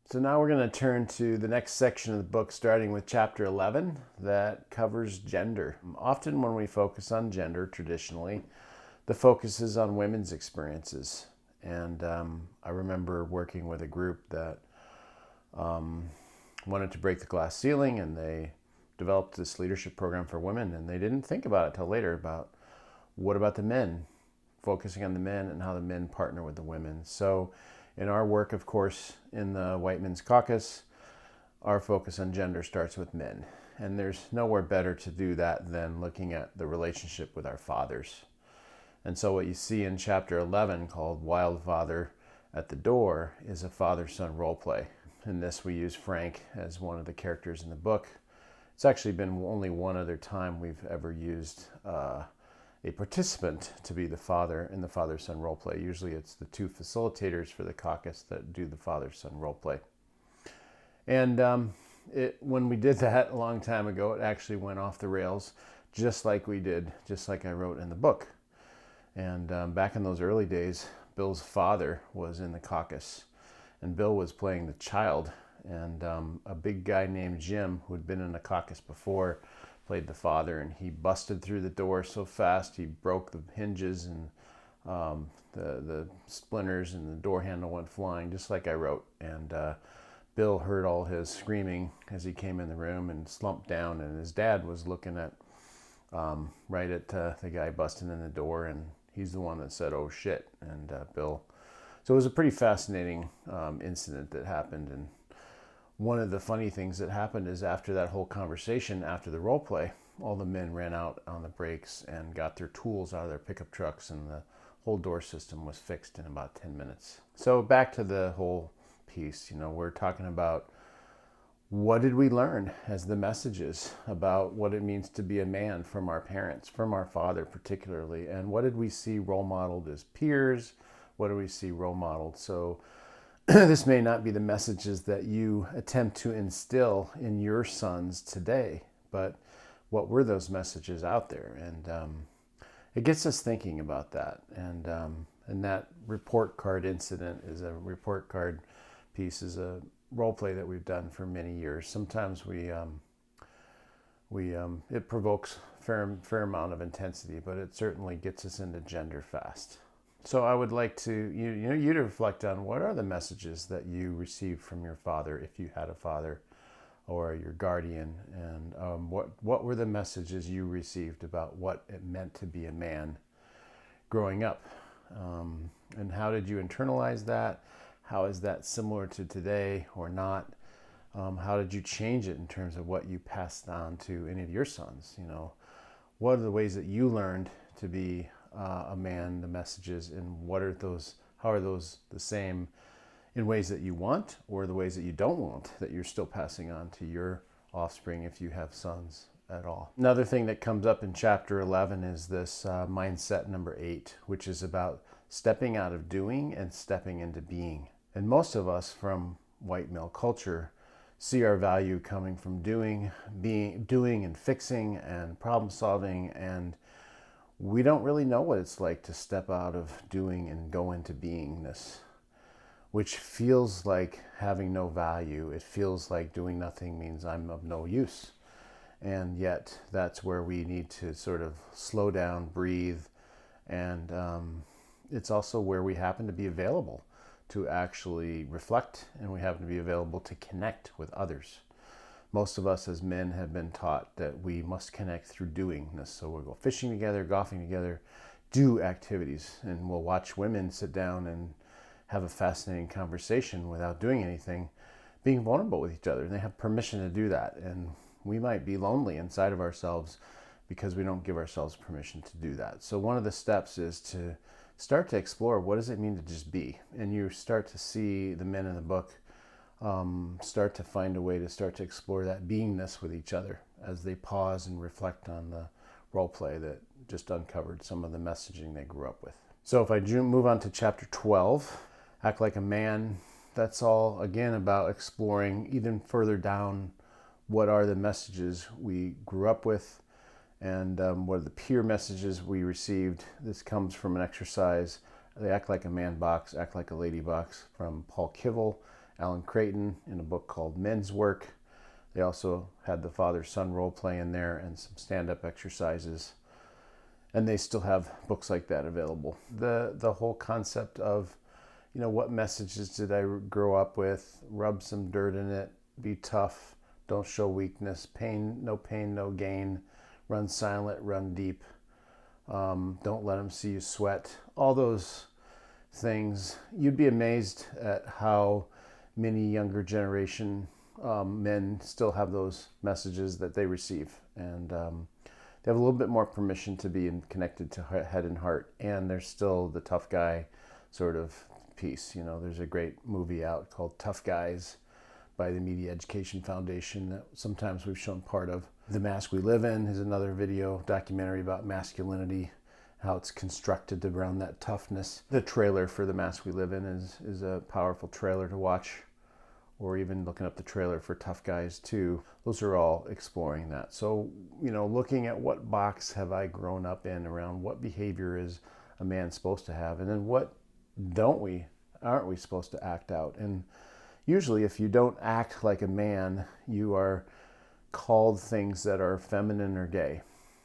So now we're going to turn to the next section of the book, starting with chapter 11, that covers gender. Often when we focus on gender, traditionally, the focus is on women's experiences. And I remember working with a group that wanted to break the glass ceiling, and they developed this leadership program for women, and they didn't think about it till later about what about the men, focusing on the men and how the men partner with the women. So in our work, of course, in the White Men's Caucus, our focus on gender starts with men. And there's nowhere better to do that than looking at the relationship with our fathers. And so what you see in chapter 11, called Wild Father at the Door, is a father-son role play. In this, we use Frank as one of the characters in the book. It's actually been only one other time we've ever used a participant to be the father in the father-son role play. Usually it's the two facilitators for the caucus that do the father-son role play. And when we did that a long time ago, it actually went off the rails, just like I wrote in the book. And back in those early days, Bill's father was in the caucus, and Bill was playing the child, and a big guy named Jim, who had been in the caucus before, played the father, and he busted through the door so fast he broke the hinges, and the splinters and the door handle went flying, just like I wrote. And Bill heard all his screaming as he came in the room and slumped down, and his dad was looking at right at the guy busting in the door, and he's the one that said, "Oh shit," and Bill. So it was a pretty fascinating incident that happened. And one of the funny things that happened is after that whole conversation, after the role play, all the men ran out on the breaks and got their tools out of their pickup trucks, and the whole door system was fixed in about 10 minutes. So back to the whole piece, we're talking about what did we learn as the messages about what it means to be a man from our parents, from our father particularly, and what did we see role modeled as peers? What do we see role modeled? So this may not be the messages that you attempt to instill in your sons today, but what were those messages out there? And it gets us thinking about that. And that report card incident is a report card piece, is a role play that we've done for many years. Sometimes it provokes fair amount of intensity, but it certainly gets us into gender fast. So I would like to you to reflect on what are the messages that you received from your father, if you had a father, or your guardian, and what were the messages you received about what it meant to be a man growing up, and how did you internalize that? How is that similar to today or not? How did you change it in terms of what you passed on to any of your sons? What are the ways that you learned to be a man, the messages, and what are those? How are those the same in ways that you want, or the ways that you don't want, that you're still passing on to your offspring if you have sons at all? Another thing that comes up in chapter 11 is this mindset number 8, which is about stepping out of doing and stepping into being. And most of us from white male culture see our value coming from doing and fixing and problem solving, and we don't really know what it's like to step out of doing and go into beingness, which feels like having no value. It feels like doing nothing means I'm of no use. And yet that's where we need to sort of slow down, breathe, and it's also where we happen to be available to actually reflect, and we happen to be available to connect with others. Most of us as men have been taught that we must connect through doingness. So we'll go fishing together, golfing together, do activities, and we'll watch women sit down and have a fascinating conversation without doing anything, being vulnerable with each other. And they have permission to do that. And we might be lonely inside of ourselves because we don't give ourselves permission to do that. So one of the steps is to start to explore, what does it mean to just be? And you start to see the men in the book start to find a way to start to explore that beingness with each other as they pause and reflect on the role play that just uncovered some of the messaging they grew up with. So if I move on to chapter 12, Act Like a Man, that's all again about exploring even further down what are the messages we grew up with, and what are the peer messages we received. This comes from an exercise, the Act Like a Man box, Act Like a Lady box, from Paul Kivel Alan Creighton in a book called Men's Work. They also had the father-son role play in there and some stand-up exercises. And they still have books like that available. The whole concept of, what messages did I grow up with? Rub some dirt in it, be tough, don't show weakness, pain, no gain, run silent, run deep, don't let them see you sweat. All those things, you'd be amazed at how many younger generation men still have those messages that they receive. And they have a little bit more permission to be connected to head and heart. And there's still the tough guy sort of piece. There's a great movie out called Tough Guys by the Media Education Foundation that sometimes we've shown part of. The Mask We Live In is another video documentary about masculinity, how it's constructed around that toughness. The trailer for The Mask We Live In is a powerful trailer to watch, or even looking up the trailer for Tough Guys 2. Those are all exploring that. So, looking at what box have I grown up in around what behavior is a man supposed to have, and then what aren't we supposed to act out? And usually if you don't act like a man, you are called things that are feminine or gay.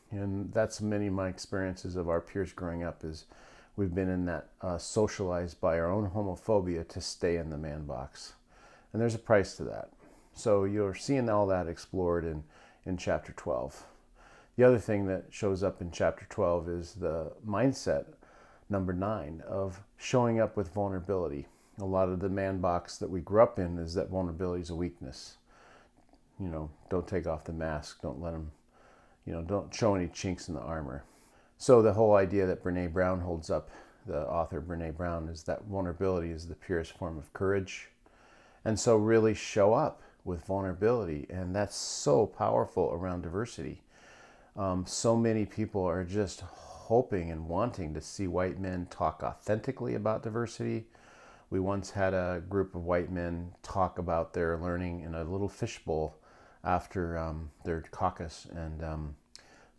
And that's many of my experiences of our peers growing up, is we've been in that socialized by our own homophobia to stay in the man box. And there's a price to that. So you're seeing all that explored in chapter 12. The other thing that shows up in chapter 12 is the mindset, number 9, of showing up with vulnerability. A lot of the man box that we grew up in is that vulnerability is a weakness. Don't take off the mask. Don't let them, don't show any chinks in the armor. So the whole idea that Brene Brown holds up, the author Brene Brown, is that vulnerability is the purest form of courage. And so really show up with vulnerability. And that's so powerful around diversity. So many people are just hoping and wanting to see white men talk authentically about diversity. We once had a group of white men talk about their learning in a little fishbowl after their caucus. And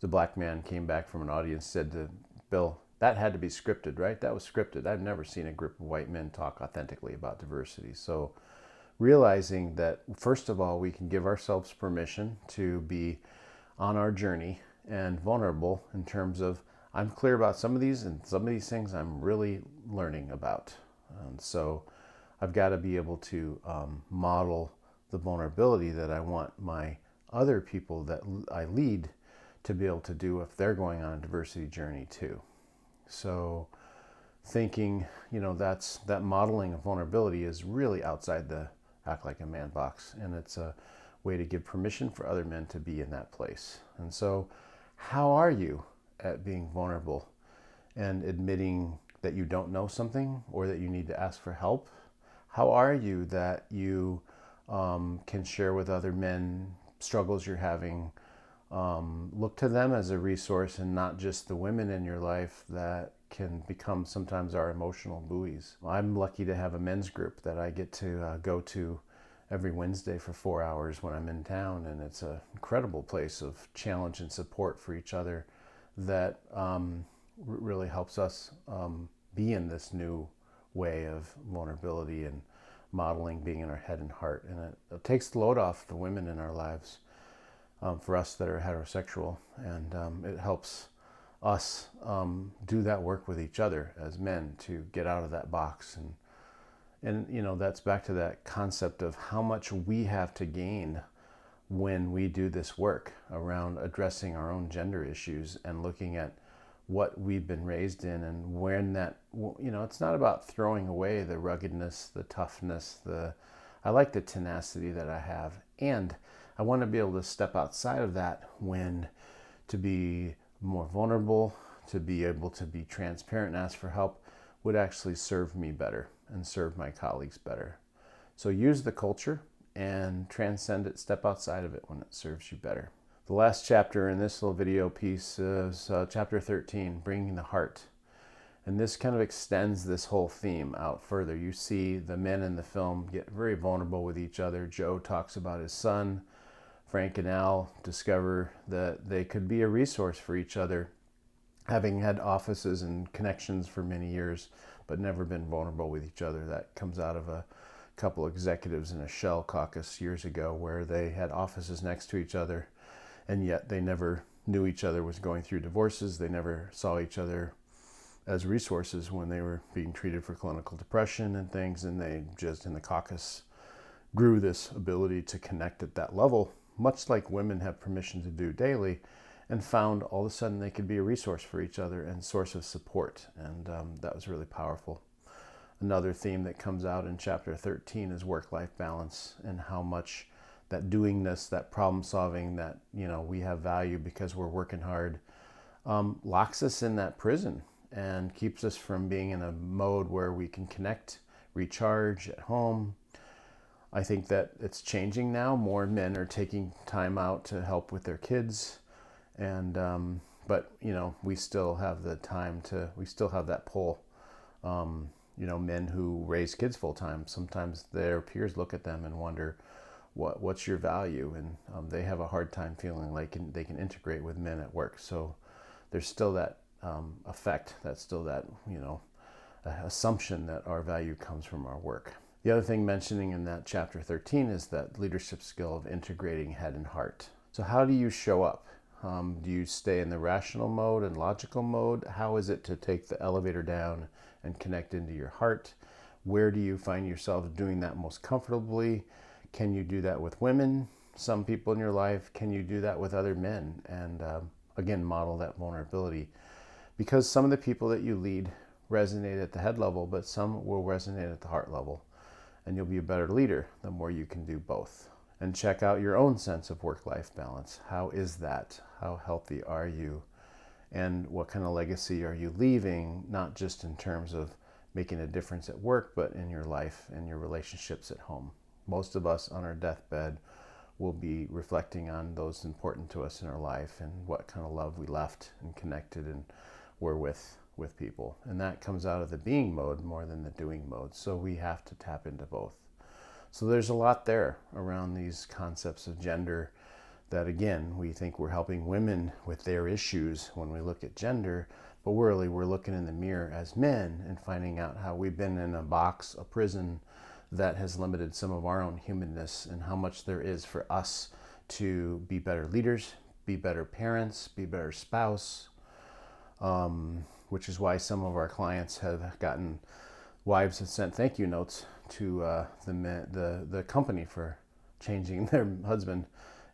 the black man came back from an audience, said to Bill, "That had to be scripted, right? That was scripted. I've never seen a group of white men talk authentically about diversity." So realizing that, first of all, we can give ourselves permission to be on our journey and vulnerable in terms of, I'm clear about some of these, and some of these things I'm really learning about. And so I've got to be able to model the vulnerability that I want my other people that I lead to be able to do if they're going on a diversity journey too. So thinking, that modeling of vulnerability is really outside the act like a man box. And it's a way to give permission for other men to be in that place. And so how are you at being vulnerable and admitting that you don't know something or that you need to ask for help? How are you that you can share with other men struggles you're having? Look to them as a resource and not just the women in your life that can become sometimes our emotional buoys. I'm lucky to have a men's group that I get to go to every Wednesday for 4 hours when I'm in town, and it's an incredible place of challenge and support for each other that really helps us be in this new way of vulnerability and modeling being in our head and heart. And it takes the load off the women in our lives for us that are heterosexual, and it helps us do that work with each other as men to get out of that box. And that's back to that concept of how much we have to gain when we do this work around addressing our own gender issues and looking at what we've been raised in, and when that, it's not about throwing away the ruggedness, the toughness, I like the tenacity that I have, and I want to be able to step outside of that when to be more vulnerable, to be able to be transparent and ask for help would actually serve me better and serve my colleagues better. So use the culture and transcend it, step outside of it when it serves you better. The last chapter in this little video piece is chapter 13, Bringing the Heart. And this kind of extends this whole theme out further. You see the men in the film get very vulnerable with each other. Joe talks about his son. Frank and Al discover that they could be a resource for each other, having had offices and connections for many years, but never been vulnerable with each other. That comes out of a couple executives in a Shell caucus years ago where they had offices next to each other, and yet they never knew each other was going through divorces. They never saw each other as resources when they were being treated for clinical depression and things, and they just in the caucus grew this ability to connect at that level, much like women have permission to do daily, and found all of a sudden they could be a resource for each other and source of support, and that was really powerful. Another theme that comes out in chapter 13 is work-life balance, and how much that doingness, that problem solving, that we have value because we're working hard, locks us in that prison and keeps us from being in a mode where we can connect, recharge at home. I think that it's changing now. More men are taking time out to help with their kids, and but we still have the time to. We still have that pull. Men who raise kids full time, sometimes their peers look at them and wonder, what's your value? And they have a hard time feeling like they can integrate with men at work. So there's still that effect. That's still that assumption that our value comes from our work. The other thing mentioning in that chapter 13 is that leadership skill of integrating head and heart. So how do you show up? Do you stay in the rational mode and logical mode? How is it to take the elevator down and connect into your heart? Where do you find yourself doing that most comfortably? Can you do that with women, some people in your life? Can you do that with other men? And again, model that vulnerability. Because some of the people that you lead resonate at the head level, but some will resonate at the heart level. And you'll be a better leader the more you can do both. And check out your own sense of work-life balance. How is that? How healthy are you? And what kind of legacy are you leaving, not just in terms of making a difference at work, but in your life and your relationships at home? Most of us on our deathbed will be reflecting on those important to us in our life and what kind of love we left and connected and were with people. And that comes out of the being mode more than the doing mode. So we have to tap into both. So there's a lot there around these concepts of gender that, again, we think we're helping women with their issues when we look at gender, but really we're looking in the mirror as men and finding out how we've been in a box, a prison that has limited some of our own humanness, and how much there is for us to be better leaders, be better parents, be better spouse, which is why some of our clients have gotten, wives have sent thank you notes to the company for changing their husband.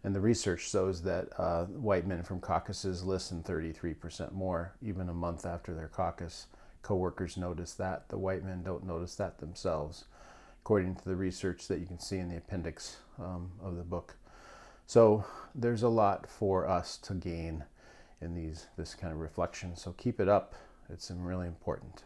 And the research shows that white men from caucuses listen 33% more, even a month after their caucus. Coworkers notice that. The white men don't notice that themselves, according to the research that you can see in the appendix of the book. So there's a lot for us to gain in this kind of reflection. So keep it up. It's really important.